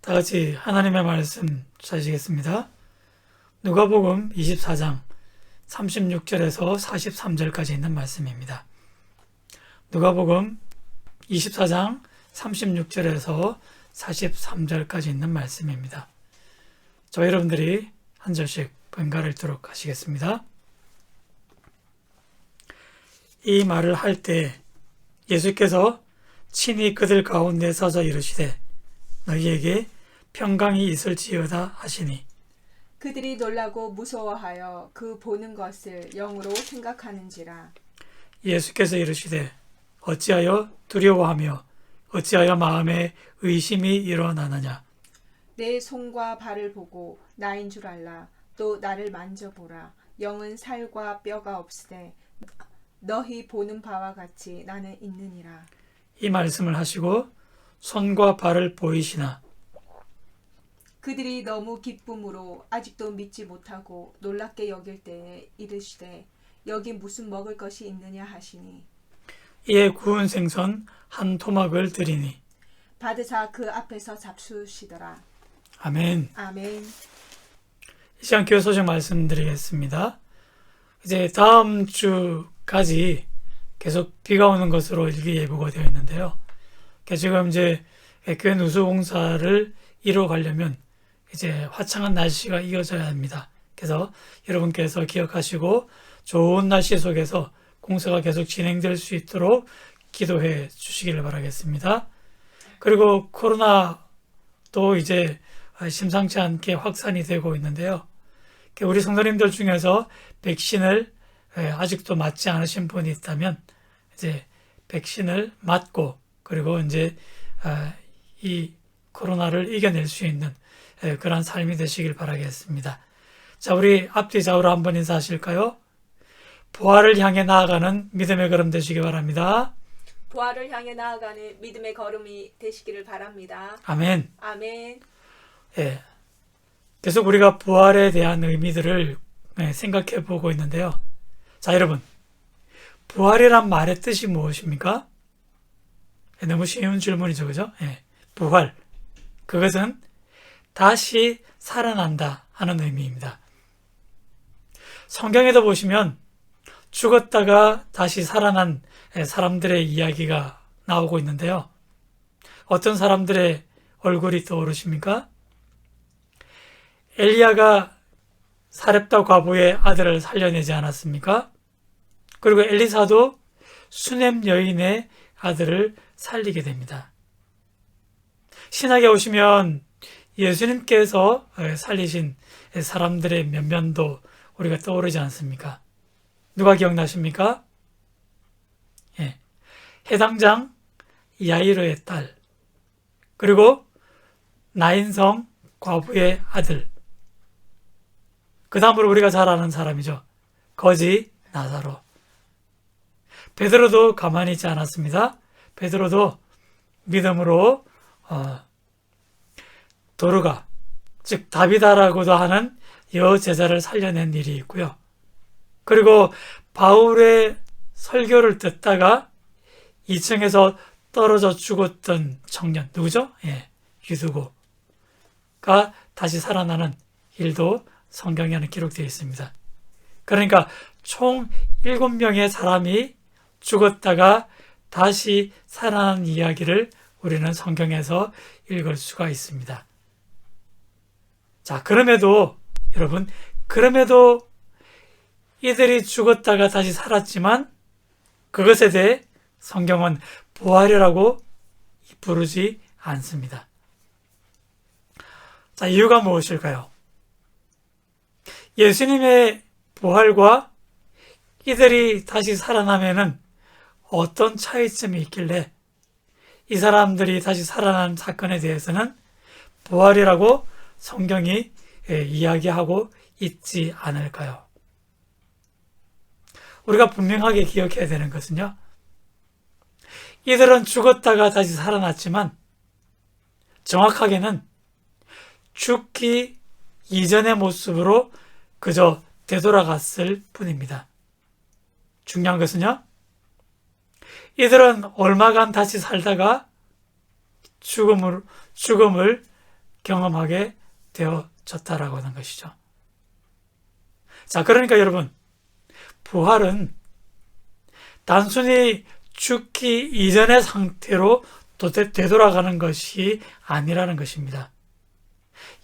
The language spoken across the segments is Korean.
다 같이 하나님의 말씀 찾으시겠습니다. 누가복음 24장 36절에서 43절까지 있는 말씀입니다. 누가복음 24장 36절에서 43절까지 있는 말씀입니다. 저희 여러분들이 한 절씩 번갈아 읽도록 하시겠습니다. 이 말을 할 때 예수께서 친히 그들 가운데 서서 이르시되 너희에게 평강이 있을지어다 하시니 그들이 놀라고 무서워하여 그 보는 것을 영으로 생각하는지라. 예수께서 이르시되 어찌하여 두려워하며 어찌하여 마음에 의심이 일어나느냐. 내 손과 발을 보고 나인 줄 알라. 또 나를 만져보라. 영은 살과 뼈가 없으되 너희 보는 바와 같이 나는 있느니라. 이 말씀을 하시고 손과 발을 보이시나 그들이 너무 기쁨으로 아직도 믿지 못하고 놀랍게 여길 때에 이르시되 여기 무슨 먹을 것이 있느냐 하시니 이에 구운 생선 한 토막을 드리니 받으사 그 앞에서 잡수시더라. 아멘. 아멘. 이 시간 교회 소식 말씀드리겠습니다. 이제 다음 주까지 계속 비가 오는 것으로 일기예보가 되어 있는데요. 지금 이제 교회 누수 공사를 이뤄가려면 이제 화창한 날씨가 이어져야 합니다. 그래서 여러분께서 기억하시고 좋은 날씨 속에서 공사가 계속 진행될 수 있도록 기도해 주시기를 바라겠습니다. 그리고 코로나도 이제 심상치 않게 확산이 되고 있는데요. 우리 성도님들 중에서 백신을 아직도 맞지 않으신 분이 있다면 이제 백신을 맞고 그리고 이제 이 코로나를 이겨낼 수 있는 그런 삶이 되시길 바라겠습니다. 자, 우리 앞뒤 좌우로 한번 인사하실까요? 부활을 향해 나아가는 믿음의 걸음 되시기 바랍니다. 부활을 향해 나아가는 믿음의 걸음이 되시기를 바랍니다. 아멘. 아멘. 예. 계속 우리가 부활에 대한 의미들을 생각해 보고 있는데요. 자, 여러분. 부활이란 말의 뜻이 무엇입니까? 너무 쉬운 질문이죠, 그죠? 예. 부활. 그것은 다시 살아난다 하는 의미입니다. 성경에도 보시면 죽었다가 다시 살아난 사람들의 이야기가 나오고 있는데요. 어떤 사람들의 얼굴이 떠오르십니까? 엘리야가 사렙다 과부의 아들을 살려내지 않았습니까? 그리고 엘리사도 수넴 여인의 아들을 살리게 됩니다. 신약에 오시면 예수님께서 살리신 사람들의 면면도 우리가 떠오르지 않습니까? 누가 기억나십니까? 예. 해당장 야이로의 딸, 그리고 나인성 과부의 아들, 그 다음으로 우리가 잘 아는 사람이죠. 거지 나사로. 베드로도 가만히 있지 않았습니다. 베드로도 믿음으로 도르가, 즉 다비다라고도 하는 여제자를 살려낸 일이 있고요. 그리고 바울의 설교를 듣다가 2층에서 떨어져 죽었던 청년, 누구죠? 예, 유두고가 다시 살아나는 일도 성경에는 기록되어 있습니다. 그러니까 총 7명의 사람이 죽었다가 다시 살아난 이야기를 우리는 성경에서 읽을 수가 있습니다. 자, 그럼에도 여러분, 그럼에도 이들이 죽었다가 다시 살았지만 그것에 대해 성경은 부활이라고 부르지 않습니다. 자, 이유가 무엇일까요? 예수님의 부활과 이들이 다시 살아나면은 어떤 차이점이 있길래 이 사람들이 다시 살아난 사건에 대해서는 부활이라고 성경이 이야기하고 있지 않을까요? 우리가 분명하게 기억해야 되는 것은요. 이들은 죽었다가 다시 살아났지만 정확하게는 죽기 이전의 모습으로 그저 되돌아갔을 뿐입니다. 중요한 것은요. 이들은 얼마간 다시 살다가 죽음을 경험하게 되어졌다라고 하는 것이죠. 자, 그러니까 여러분, 부활은 단순히 죽기 이전의 상태로 되돌아가는 것이 아니라는 것입니다.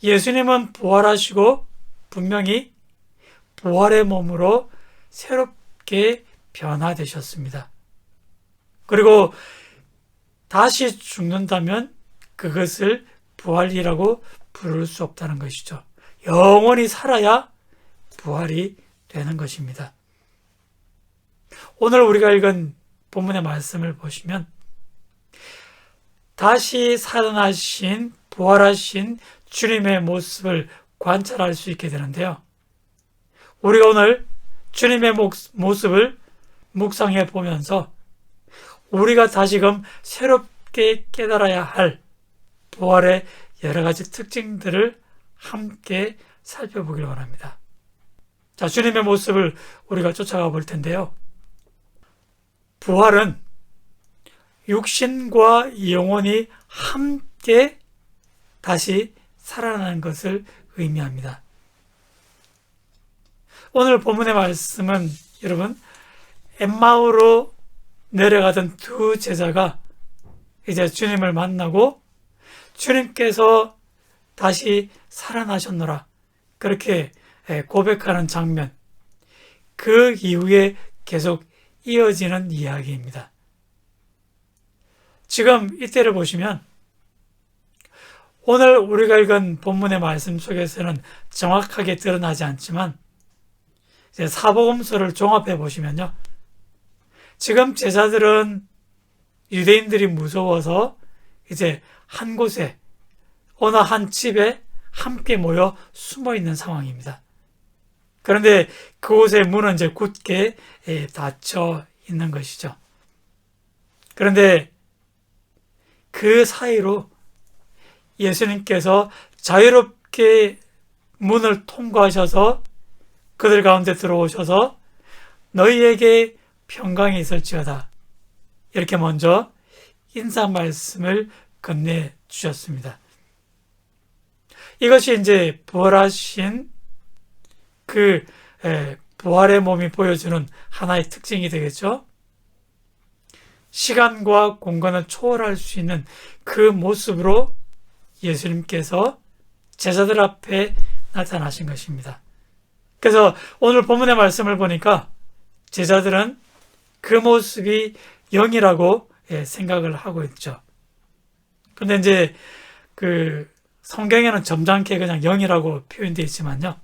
예수님은 부활하시고 분명히 부활의 몸으로 새롭게 변화되셨습니다. 그리고 다시 죽는다면 그것을 부활이라고 부를 수 없다는 것이죠. 영원히 살아야 부활이 되는 것입니다. 오늘 우리가 읽은 본문의 말씀을 보시면 다시 살아나신 부활하신 주님의 모습을 관찰할 수 있게 되는데요. 우리가 오늘 주님의 모습을 묵상해 보면서 우리가 다시금 새롭게 깨달아야 할 부활의 여러 가지 특징들을 함께 살펴보길 원합니다. 자, 주님의 모습을 우리가 쫓아가 볼 텐데요. 부활은 육신과 영혼이 함께 다시 살아나는 것을 의미합니다. 오늘 본문의 말씀은 여러분, 엠마오로 내려가던 두 제자가 이제 주님을 만나고 주님께서 다시 살아나셨노라 그렇게 고백하는 장면, 그 이후에 계속 이어지는 이야기입니다. 지금 이때를 보시면 오늘 우리가 읽은 본문의 말씀 속에서는 정확하게 드러나지 않지만 이제 사복음서를 종합해 보시면요, 지금 제자들은 유대인들이 무서워서 이제 한 곳에 어느 한 집에 함께 모여 숨어 있는 상황입니다. 그런데 그곳의 문은 이제 굳게 닫혀 있는 것이죠. 그런데 그 사이로 예수님께서 자유롭게 문을 통과하셔서 그들 가운데 들어오셔서 너희에게 평강이 있을지어다 이렇게 먼저 인사 말씀을 건네주셨습니다. 이것이 이제 부활하신 그 부활의 몸이 보여주는 하나의 특징이 되겠죠. 시간과 공간을 초월할 수 있는 그 모습으로 예수님께서 제자들 앞에 나타나신 것입니다. 그래서 오늘 본문의 말씀을 보니까 제자들은 그 모습이 영이라고 생각을 하고 있죠. 근데 이제 그 성경에는 점잖게 그냥 영이라고 표현되어 있지만요,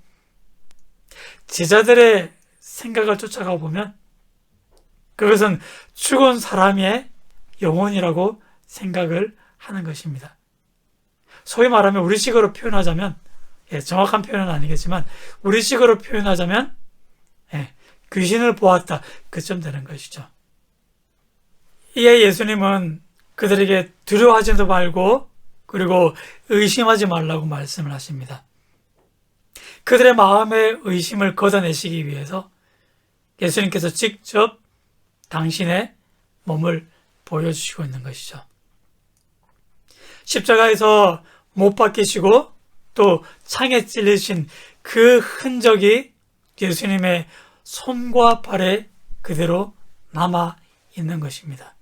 제자들의 생각을 쫓아가 보면 그것은 죽은 사람의 영혼이라고 생각을 하는 것입니다. 소위 말하면 우리식으로 표현하자면, 정확한 표현은 아니겠지만 우리식으로 표현하자면 귀신을 보았다, 그쯤 되는 것이죠. 이에 예수님은 그들에게 두려워하지도 말고 그리고 의심하지 말라고 말씀을 하십니다. 그들의 마음의 의심을 걷어내시기 위해서 예수님께서 직접 당신의 몸을 보여주시고 있는 것이죠. 십자가에서 못 박히시고 또 창에 찔리신 그 흔적이 예수님의 손과 발에 그대로 남아 있는 것입니다.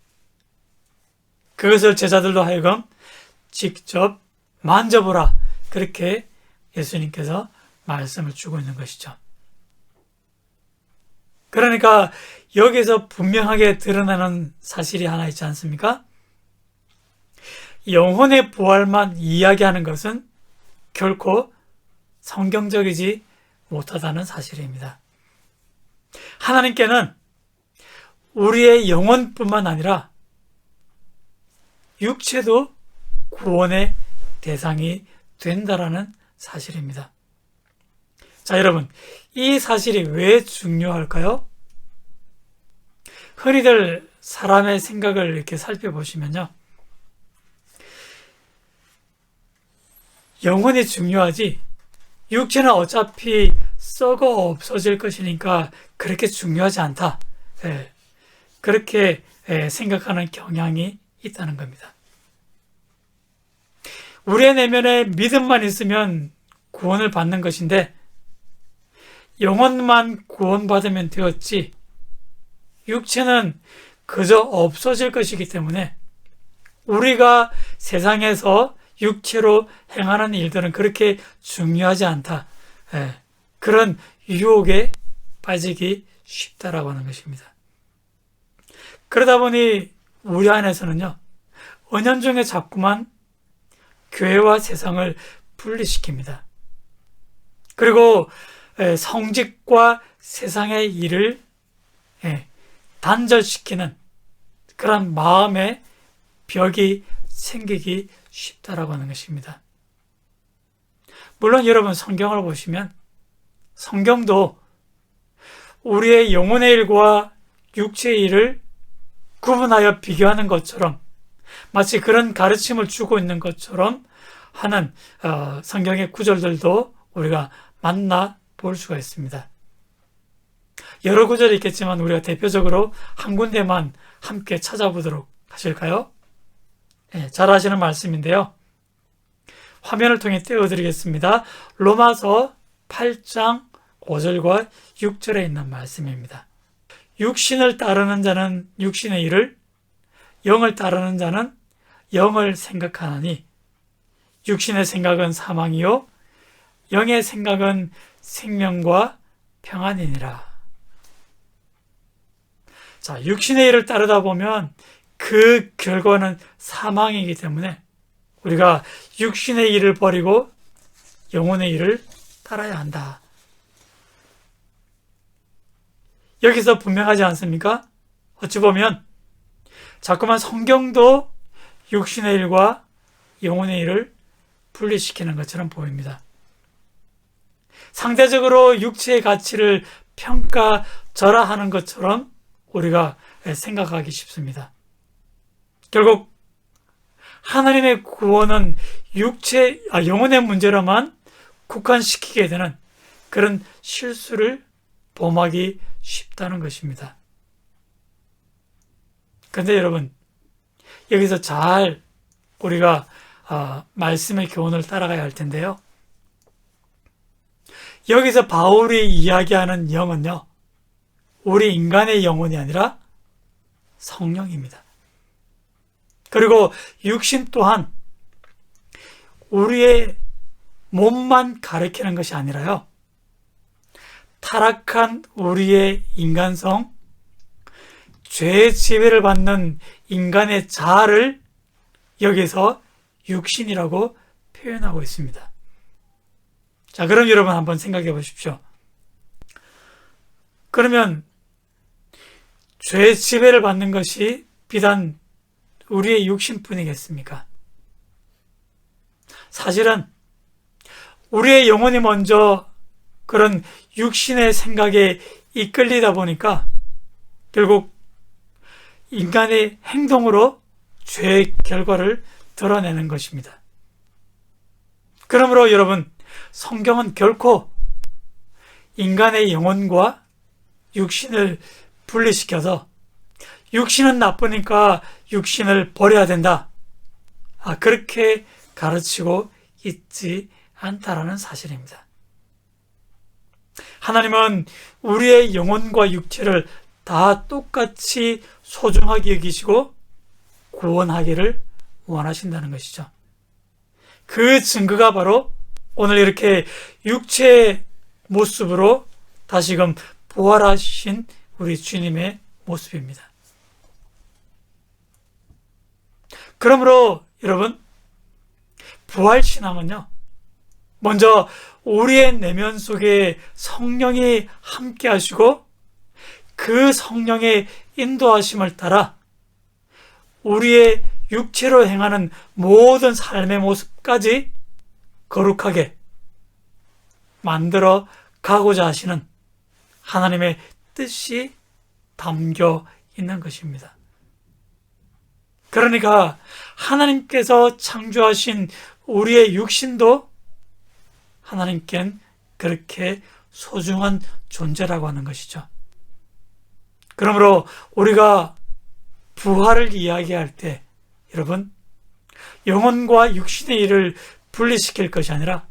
그것을 제자들로 하여금 직접 만져보라, 그렇게 예수님께서 말씀을 주고 있는 것이죠. 그러니까 여기서 분명하게 드러나는 사실이 하나 있지 않습니까? 영혼의 부활만 이야기하는 것은 결코 성경적이지 못하다는 사실입니다. 하나님께는 우리의 영혼뿐만 아니라 육체도 구원의 대상이 된다라는 사실입니다. 자, 여러분, 이 사실이 왜 중요할까요? 흔히들 사람의 생각을 이렇게 살펴보시면요, 영혼이 중요하지 육체는 어차피 썩어 없어질 것이니까 그렇게 중요하지 않다, 그렇게 생각하는 경향이 있다는 겁니다. 우리의 내면에 믿음만 있으면 구원을 받는 것인데 영혼만 구원받으면 되었지 육체는 그저 없어질 것이기 때문에 우리가 세상에서 육체로 행하는 일들은 그렇게 중요하지 않다. 그런 유혹에 빠지기 쉽다라고 하는 것입니다. 그러다 보니 우리 안에서는요, 은연중에 자꾸만 교회와 세상을 분리시킵니다. 그리고 성직과 세상의 일을 단절시키는 그런 마음의 벽이 생기기 쉽다라고 하는 것입니다. 물론 여러분 성경을 보시면 성경도 우리의 영혼의 일과 육체의 일을 구분하여 비교하는 것처럼 마치 그런 가르침을 주고 있는 것처럼 하는 성경의 구절들도 우리가 만나 볼 수가 있습니다. 여러 구절이 있겠지만 우리가 대표적으로 한 군데만 함께 찾아보도록 하실까요? 잘 아시는 말씀인데요. 화면을 통해 띄워드리겠습니다. 로마서 8장 5절과 6절에 있는 말씀입니다. 육신을 따르는 자는 육신의 일을, 영을 따르는 자는 영을 생각하나니 육신의 생각은 사망이요 영의 생각은 생명과 평안이니라. 자, 육신의 일을 따르다 보면 그 결과는 사망이기 때문에 우리가 육신의 일을 버리고 영혼의 일을 따라야 한다. 여기서 분명하지 않습니까? 어찌 보면 자꾸만 성경도 육신의 일과 영혼의 일을 분리시키는 것처럼 보입니다. 상대적으로 육체의 가치를 평가절하하는 것처럼 우리가 생각하기 쉽습니다. 결국 하나님의 구원은 영혼의 문제로만 국한시키게 되는 그런 실수를 범하기 쉽다는 것입니다. 그런데 여러분, 여기서 잘 우리가 말씀의 교훈을 따라가야 할 텐데요. 여기서 바울이 이야기하는 영은요, 우리 인간의 영혼이 아니라 성령입니다. 그리고 육신 또한 우리의 몸만 가리키는 것이 아니라요, 타락한 우리의 인간성, 죄의 지배를 받는 인간의 자아를 여기서 육신이라고 표현하고 있습니다. 자, 그럼 여러분 한번 생각해 보십시오. 그러면 죄의 지배를 받는 것이 비단 우리의 육신뿐이겠습니까? 사실은 우리의 영혼이 먼저 그런 육신의 생각에 이끌리다 보니까 결국 인간의 행동으로 죄의 결과를 드러내는 것입니다. 그러므로 여러분, 성경은 결코 인간의 영혼과 육신을 분리시켜서 육신은 나쁘니까 육신을 버려야 된다, 그렇게 가르치고 있지 않다라는 사실입니다. 하나님은 우리의 영혼과 육체를 다 똑같이 소중하게 여기시고 구원하기를 원하신다는 것이죠. 그 증거가 바로 오늘 이렇게 육체의 모습으로 다시금 부활하신 우리 주님의 모습입니다. 그러므로 여러분, 부활신앙은요, 먼저 우리의 내면 속에 성령이 함께 하시고 그 성령의 인도하심을 따라 우리의 육체로 행하는 모든 삶의 모습까지 거룩하게 만들어 가고자 하시는 하나님의 뜻이 담겨 있는 것입니다. 그러니까 하나님께서 창조하신 우리의 육신도 하나님께는 그렇게 소중한 존재라고 하는 것이죠. 그러므로 우리가 부활을 이야기할 때 여러분, 영혼과 육신의 일을 분리시킬 것이 아니라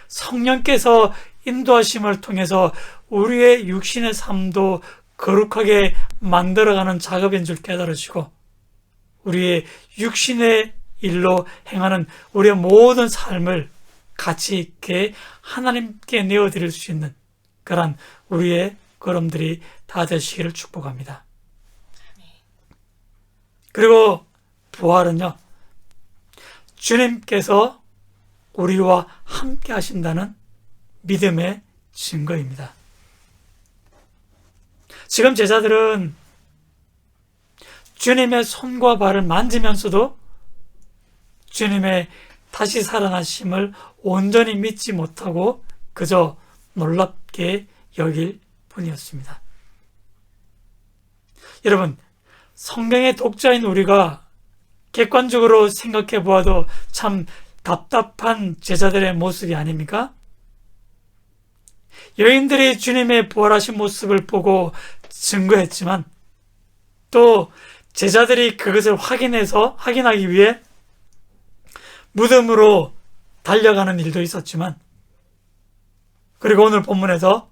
성령께서 인도하심을 통해서 우리의 육신의 삶도 거룩하게 만들어가는 작업인 줄 깨달으시고 우리의 육신의 일로 행하는 우리의 모든 삶을 가치 있게 하나님께 내어드릴 수 있는 그런 우리의 걸음들이 다 되시기를 축복합니다. 그리고 부활은요, 주님께서 우리와 함께 하신다는 믿음의 증거입니다. 지금 제자들은 주님의 손과 발을 만지면서도 주님의 다시 살아나심을 온전히 믿지 못하고 그저 놀랍게 여길 뿐이었습니다. 여러분, 성경의 독자인 우리가 객관적으로 생각해 보아도 참 답답한 제자들의 모습이 아닙니까? 여인들이 주님의 부활하신 모습을 보고 증거했지만 또 제자들이 그것을 확인하기 위해 무덤으로 달려가는 일도 있었지만 그리고 오늘 본문에서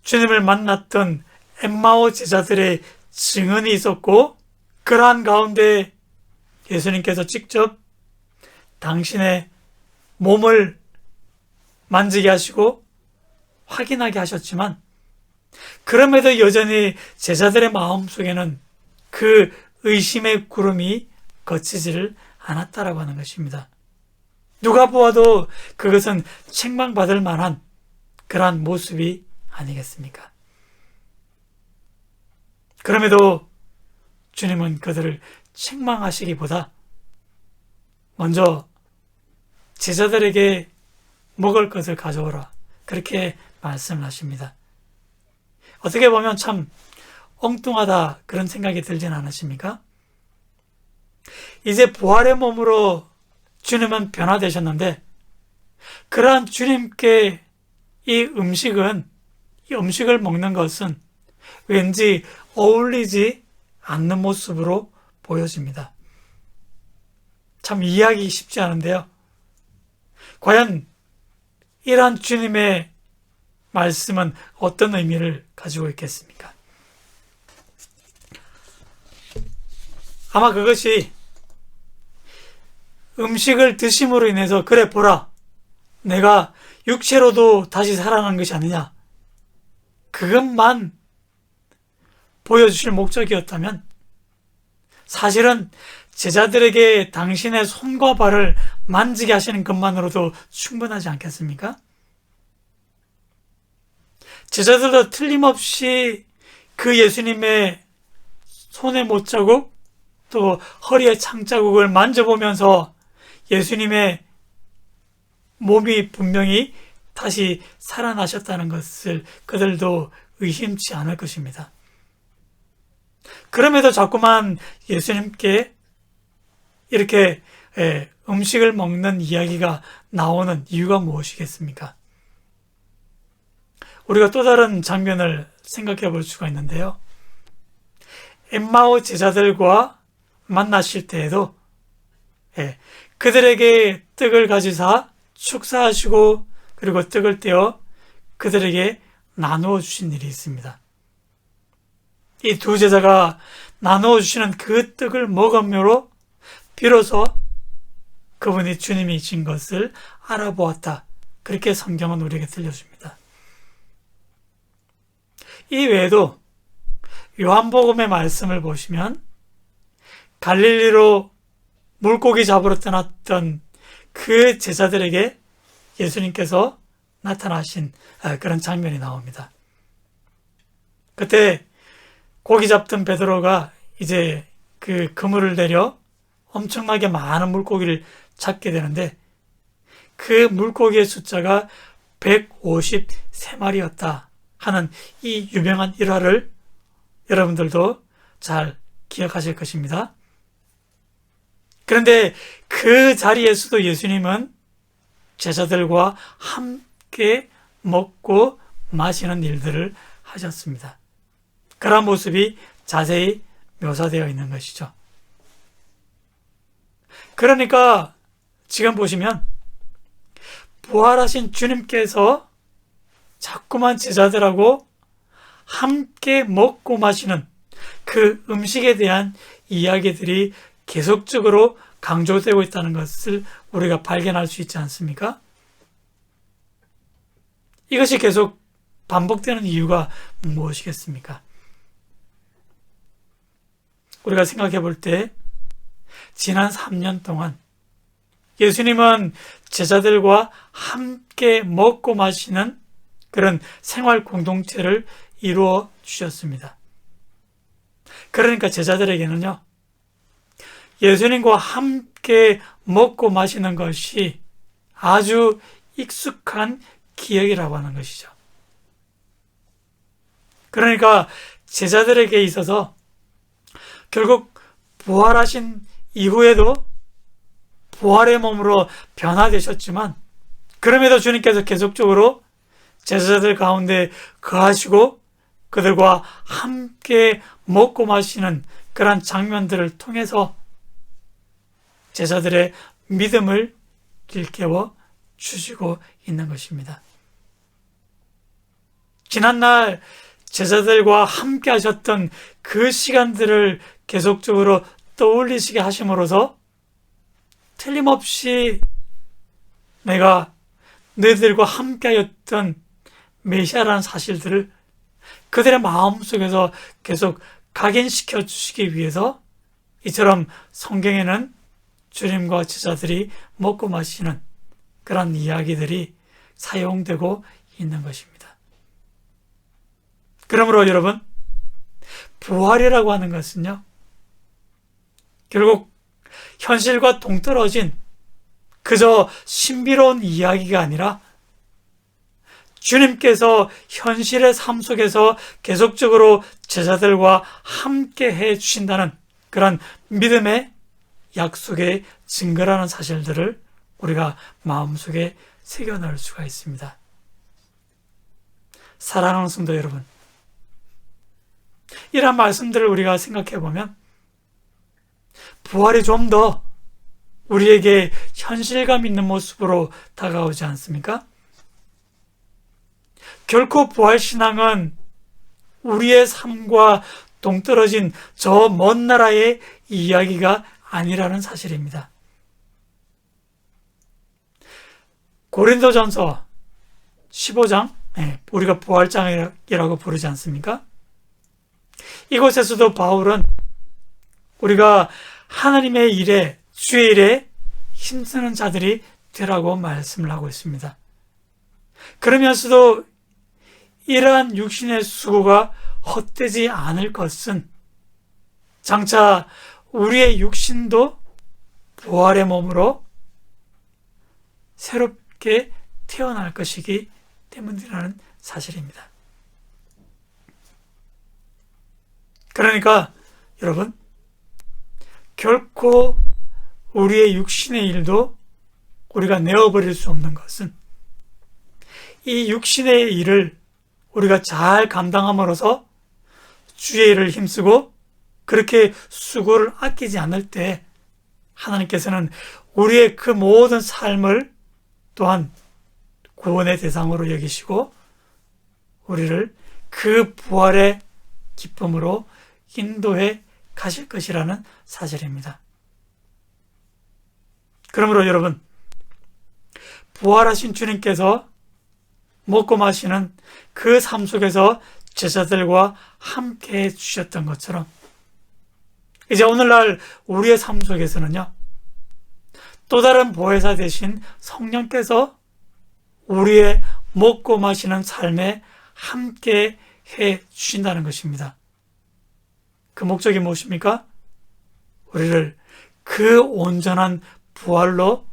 주님을 만났던 엠마오 제자들의 증언이 있었고 그러한 가운데 예수님께서 직접 당신의 몸을 만지게 하시고 확인하게 하셨지만 그럼에도 여전히 제자들의 마음속에는 그 의심의 구름이 거치지를 않았다라고 하는 것입니다. 누가 보아도 그것은 책망받을 만한 그러한 모습이 아니겠습니까? 그럼에도 주님은 그들을 책망하시기보다 먼저 제자들에게 먹을 것을 가져오라 그렇게 말씀을 하십니다. 어떻게 보면 참 엉뚱하다 그런 생각이 들진 않으십니까? 이제 부활의 몸으로 주님은 변화되셨는데 그러한 주님께 이 음식을 먹는 것은 왠지 어울리지 않는 모습으로 보여집니다. 참 이해하기 쉽지 않은데요. 과연 이러한 주님의 말씀은 어떤 의미를 가지고 있겠습니까? 아마 그것이 음식을 드심으로 인해서 그래 보라 내가 육체로도 다시 살아난 것이 아니냐 그것만 보여주실 목적이었다면 사실은 제자들에게 당신의 손과 발을 만지게 하시는 것만으로도 충분하지 않겠습니까? 제자들도 틀림없이 그 예수님의 손의 못자국 또 허리의 창자국을 만져보면서 예수님의 몸이 분명히 다시 살아나셨다는 것을 그들도 의심치 않을 것입니다. 그럼에도 자꾸만 예수님께 이렇게 음식을 먹는 이야기가 나오는 이유가 무엇이겠습니까? 우리가 또 다른 장면을 생각해 볼 수가 있는데요. 엠마오 제자들과 만나실 때에도 그들에게 떡을 가지사 축사하시고 그리고 떡을 떼어 그들에게 나누어 주신 일이 있습니다. 이 두 제자가 나누어 주시는 그 떡을 먹음으로 비로소 그분이 주님이신 것을 알아보았다. 그렇게 성경은 우리에게 들려줍니다. 이 외에도 요한복음의 말씀을 보시면 갈릴리로 물고기 잡으러 떠났던 그 제자들에게 예수님께서 나타나신 그런 장면이 나옵니다. 그때 고기 잡던 베드로가 이제 그 그물을 내려 엄청나게 많은 물고기를 잡게 되는데 그 물고기의 숫자가 153마리였다 하는 이 유명한 일화를 여러분들도 잘 기억하실 것입니다. 그런데 그 자리에서도 예수님은 제자들과 함께 먹고 마시는 일들을 하셨습니다. 그런 모습이 자세히 묘사되어 있는 것이죠. 그러니까 지금 보시면 부활하신 주님께서 자꾸만 제자들하고 함께 먹고 마시는 그 음식에 대한 이야기들이 계속적으로 강조되고 있다는 것을 우리가 발견할 수 있지 않습니까? 이것이 계속 반복되는 이유가 무엇이겠습니까? 우리가 생각해 볼 때 지난 3년 동안 예수님은 제자들과 함께 먹고 마시는 그런 생활 공동체를 이루어 주셨습니다. 그러니까 제자들에게는요, 예수님과 함께 먹고 마시는 것이 아주 익숙한 기억이라고 하는 것이죠. 그러니까 제자들에게 있어서 결국 부활하신 이후에도 부활의 몸으로 변화되셨지만, 그럼에도 주님께서 계속적으로 제자들 가운데 거하시고 그들과 함께 먹고 마시는 그런 장면들을 통해서 제자들의 믿음을 일깨워 주시고 있는 것입니다. 지난날 제자들과 함께 하셨던 그 시간들을 계속적으로 떠올리시게 하심으로써 틀림없이 내가 너희들과 함께 하였던 메시아라는 사실들을 그들의 마음속에서 계속 각인시켜 주시기 위해서 이처럼 성경에는 주님과 제자들이 먹고 마시는 그런 이야기들이 사용되고 있는 것입니다. 그러므로 여러분, 부활이라고 하는 것은요, 결국 현실과 동떨어진 그저 신비로운 이야기가 아니라 주님께서 현실의 삶 속에서 계속적으로 제자들과 함께 해 주신다는 그런 믿음의 약속의 증거라는 사실들을 우리가 마음속에 새겨넣을 수가 있습니다. 사랑하는 성도 여러분, 이런 말씀들을 우리가 생각해 보면 부활이 좀 더 우리에게 현실감 있는 모습으로 다가오지 않습니까? 결코 부활신앙은 우리의 삶과 동떨어진 저 먼 나라의 이야기가 아니라는 사실입니다. 고린도전서 15장, 우리가 부활장이라고 부르지 않습니까? 이곳에서도 바울은 우리가 하나님의 일에, 주의 일에 힘쓰는 자들이 되라고 말씀을 하고 있습니다. 그러면서도 이러한 육신의 수고가 헛되지 않을 것은 장차 우리의 육신도 부활의 몸으로 새롭게 태어날 것이기 때문이라는 사실입니다. 그러니까 여러분, 결코 우리의 육신의 일도 우리가 내어버릴 수 없는 것은 이 육신의 일을 우리가 잘 감당함으로써 주의 일을 힘쓰고 그렇게 수고를 아끼지 않을 때 하나님께서는 우리의 그 모든 삶을 또한 구원의 대상으로 여기시고 우리를 그 부활의 기쁨으로 인도해 가실 것이라는 사실입니다. 그러므로 여러분, 부활하신 주님께서 먹고 마시는 그 삶 속에서 제자들과 함께 해주셨던 것처럼 이제 오늘날 우리의 삶 속에서는요, 또 다른 보혜사 되신 성령께서 우리의 먹고 마시는 삶에 함께 해 주신다는 것입니다. 그 목적이 무엇입니까? 우리를 그 온전한 부활로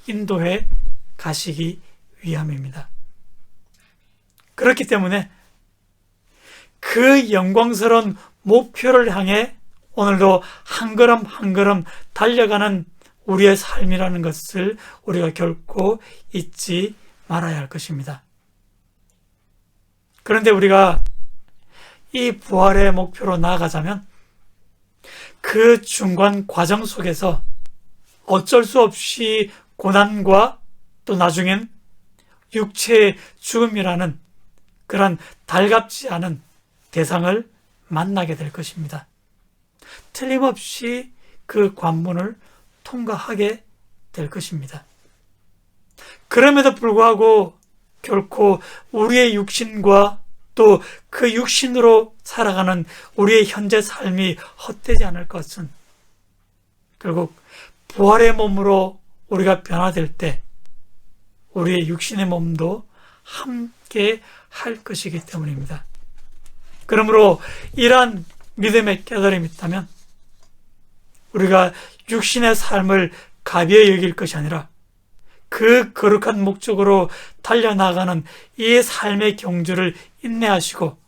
인도해 가시기 위함입니다. 그렇기 때문에 그 영광스러운 목표를 향해 오늘도 한 걸음 한 걸음 달려가는 우리의 삶이라는 것을 우리가 결코 잊지 말아야 할 것입니다. 그런데 우리가 이 부활의 목표로 나아가자면 그 중간 과정 속에서 어쩔 수 없이 고난과 또 나중엔 육체의 죽음이라는 그런 달갑지 않은 대상을 만나게 될 것입니다. 틀림없이 그 관문을 통과하게 될 것입니다. 그럼에도 불구하고 결코 우리의 육신과 또 그 육신으로 살아가는 우리의 현재 삶이 헛되지 않을 것은 결국 부활의 몸으로 우리가 변화될 때 우리의 육신의 몸도 함께 할 것이기 때문입니다. 그러므로 이러한 믿음의 깨달음이 있다면 우리가 육신의 삶을 가벼이 여길 것이 아니라 그 거룩한 목적으로 달려나가는 이 삶의 경주를 인내하시고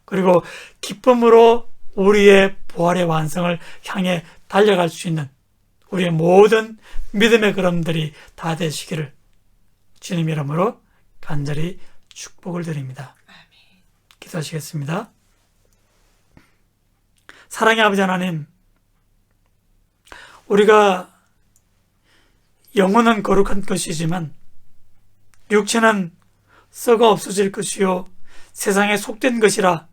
그리고 기쁨으로 우리의 부활의 완성을 향해 달려갈 수 있는 우리의 모든 믿음의 걸음들이 다 되시기를 주님 이름으로 간절히 축복을 드립니다. 기도하시겠습니다. 사랑의 아버지 하나님, 우리가 영혼은 거룩한 것이지만 육체는 썩어 없어질 것이요 세상에 속된 것이라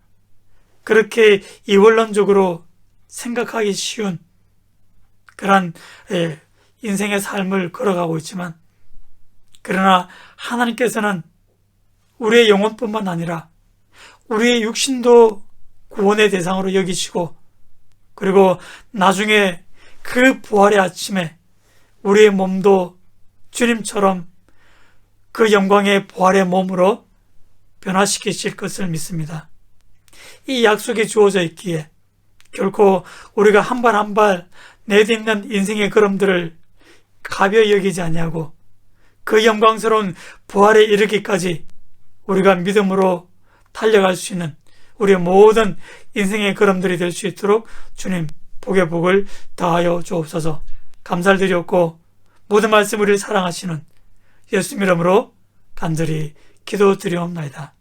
그렇게 이원론적으로 생각하기 쉬운 그러한 인생의 삶을 걸어가고 있지만 그러나 하나님께서는 우리의 영혼뿐만 아니라 우리의 육신도 구원의 대상으로 여기시고 그리고 나중에 그 부활의 아침에 우리의 몸도 주님처럼 그 영광의 부활의 몸으로 변화시키실 것을 믿습니다. 이 약속이 주어져 있기에 결코 우리가 한 발 한 발 내딛는 인생의 걸음들을 가벼이 여기지 아니하고 그 영광스러운 부활에 이르기까지 우리가 믿음으로 달려갈 수 있는 우리의 모든 인생의 걸음들이 될 수 있도록 주님 복의 복을 다하여 주옵소서. 감사를 드렸고 모든 말씀 우리를 사랑하시는 예수님 이름으로 간절히 기도드리옵나이다.